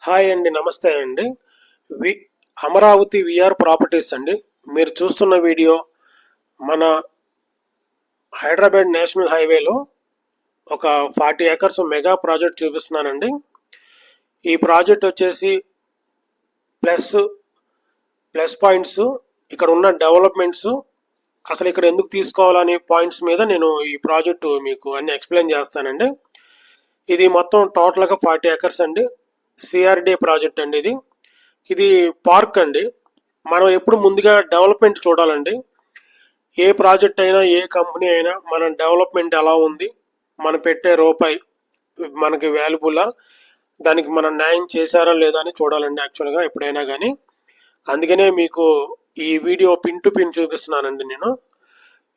Hi అండి, నమస్తే అండి. వి అమరావతి విఆర్ ప్రాపర్టీస్ అండి. మీరు చూస్తున్న వీడియో మన హైదరాబాద్ నేషనల్ హైవేలో ఒక 40 ఏకర్స్ మెగా ప్రాజెక్ట్ చూపిస్తున్నానండి. ఈ ప్రాజెక్ట్ వచ్చేసి ప్లస్ ప్లస్ పాయింట్స్, ఇక్కడ ఉన్న డెవలప్మెంట్స్, అసలు ఇక్కడ ఎందుకు తీసుకోవాలనే పాయింట్స్ మీద నేను ఈ ప్రాజెక్టు మీకు అన్ని ఎక్స్ప్లెయిన్ చేస్తానండి. ఇది మొత్తం టోటల్గా 40 ఏకర్స్ అండి. సిఆర్డి ప్రాజెక్ట్ అండి ఇది. ఇది పార్క్ అండి. మనం ఎప్పుడు ముందుగా డెవలప్మెంట్ చూడాలండి. ఏ ప్రాజెక్ట్ అయినా, ఏ కంపెనీ అయినా మన డెవలప్మెంట్ ఎలా ఉంది, మనం పెట్టే రూపాయి మనకి వాల్యుబుల్లా, దానికి మనం న్యాయం చేశారా లేదా అని చూడాలండి యాక్చువల్గా ఎప్పుడైనా కానీ. అందుకనే మీకు ఈ వీడియో పిన్ టు పిన్ చూపిస్తున్నానండి నేను.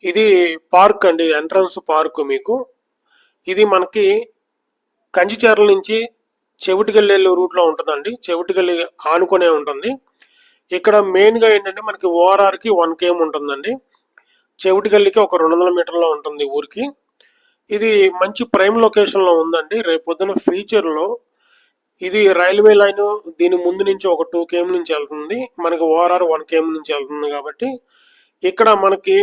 ఇది పార్క్ అండి, ఎంట్రన్స్ పార్క్ మీకు. ఇది మనకి కంచిచర్ల నుంచి చెవిటిగల్లి రూట్లో ఉంటుందండి. చెవిటిగల్లి ఆనుకునే ఉంటుంది. ఇక్కడ మెయిన్గా ఏంటంటే మనకి ఓఆర్ఆర్కి 1 km ఉంటుందండి. చెవిటిగల్లికి ఒక 200 మీటర్లో ఉంటుంది ఊరికి. ఇది మంచి ప్రైమ్ లొకేషన్లో ఉందండి. రేపు పొద్దున ఫ్యూచర్లో ఇది రైల్వే లైన్ దీని ముందు నుంచి ఒక 2 km నుంచి వెళ్తుంది. మనకి ఓఆర్ఆర్ 1 km నుంచి వెళ్తుంది. కాబట్టి ఇక్కడ మనకి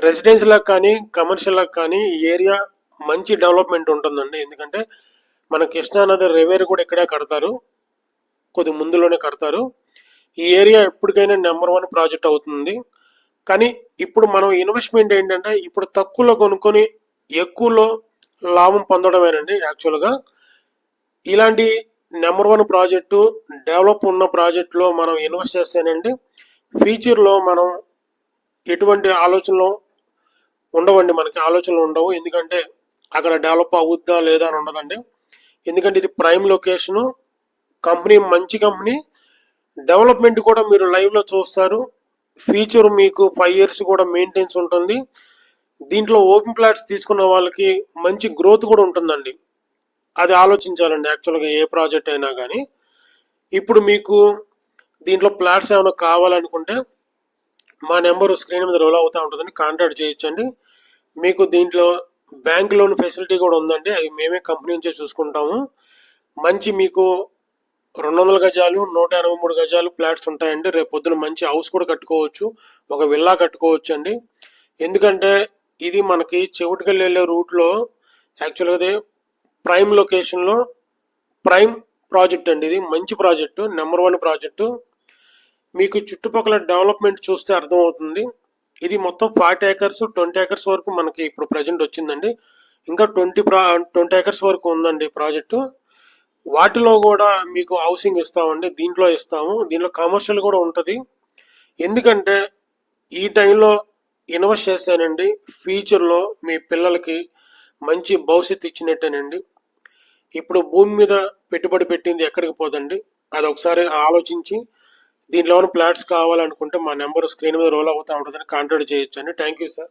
రెసిడెన్షియల్కి కానీ కమర్షియల్కి కానీ ఈ ఏరియా మంచి డెవలప్మెంట్ ఉంటుందండి. ఎందుకంటే మన కృష్ణానది రివేర్ కూడా ఇక్కడే కడతారు, కొద్ది ముందులోనే కడతారు. ఈ ఏరియా ఎప్పటికైనా నెంబర్ 1 ప్రాజెక్ట్ అవుతుంది. కానీ ఇప్పుడు మనం ఇన్వెస్ట్మెంట్ ఏంటంటే ఇప్పుడు తక్కువలో కొనుక్కొని ఎక్కువలో లాభం పొందడమేనండి యాక్చువల్గా. ఇలాంటి నెంబర్ 1 ప్రాజెక్టు, డెవలప్ ఉన్న ప్రాజెక్టులో మనం ఇన్వెస్ట్ చేస్తేనండి ఫ్యూచర్లో మనం ఎటువంటి ఆలోచనలు ఉండవండి, మనకి ఆలోచనలు ఉండవు. ఎందుకంటే అక్కడ డెవలప్ అవుద్దా లేదా అని ఉండదండి. ఎందుకంటే ఇది ప్రైమ్ లొకేషను, కంపెనీ మంచి కంపెనీ, డెవలప్మెంట్ కూడా మీరు లైవ్లో చూస్తారు. ఫ్యూచర్ మీకు 5 years కూడా మెయింటెన్స్ ఉంటుంది. దీంట్లో ఓపెన్ ప్లాట్స్ తీసుకున్న వాళ్ళకి మంచి గ్రోత్ కూడా ఉంటుందండి. అది ఆలోచించాలండి యాక్చువల్గా ఏ ప్రాజెక్ట్ అయినా కానీ. ఇప్పుడు మీకు దీంట్లో ప్లాట్స్ ఏమైనా కావాలనుకుంటే మా నెంబర్ స్క్రీన్ మీద రోల్ అవుతూ ఉంటుందని కాంటాక్ట్ చేయొచ్చండి. మీకు దీంట్లో బ్యాంక్ లోన్ ఫెసిలిటీ కూడా ఉందండి. అది మేమే కంపెనీ నుంచే చూసుకుంటాము. మంచి మీకు 200 గజాలు 183 గజాలు ఫ్లాట్స్ ఉంటాయండి. రేపు పొద్దున మంచి హౌస్ కూడా కట్టుకోవచ్చు, ఒక విల్లా కట్టుకోవచ్చు అండి. ఎందుకంటే ఇది మనకి చెవిటిగల్లి వెళ్ళే రూట్లో యాక్చువల్గా అది ప్రైమ్ లొకేషన్లో ప్రైమ్ ప్రాజెక్ట్ అండి. ఇది మంచి ప్రాజెక్టు, నెంబర్ 1 ప్రాజెక్టు. మీకు చుట్టుపక్కల డెవలప్మెంట్ చూస్తే అర్థమవుతుంది. ఇది మొత్తం 40 ఏకర్స్ 20 ఏకర్స్ వరకు మనకి ఇప్పుడు ప్రజెంట్ వచ్చిందండి. ఇంకా 20 ఏకర్స్ వరకు ఉందండి ప్రాజెక్టు. వాటిలో కూడా మీకు హౌసింగ్ ఇస్తామండి, దీంట్లో ఇస్తాము. దీంట్లో కమర్షియల్ కూడా ఉంటుంది. ఎందుకంటే ఈ టైంలో ఇన్వెస్ట్ చేశానండి ఫ్యూచర్లో మీ పిల్లలకి మంచి భవిష్యత్తు ఇచ్చినట్టేనండి. ఇప్పుడు భూమి మీద పెట్టుబడి పెట్టింది ఎక్కడికి పోదండి. అది ఒకసారి ఆలోచించి దీంట్లో ఫ్లాట్స్ కావాలనుకుంటే మా నెంబర్ స్క్రీన్ మీద రోల్ అవుతూ ఉంటుందని కాంటాక్ట్ చేయొచ్చు అండి. Thank you sir.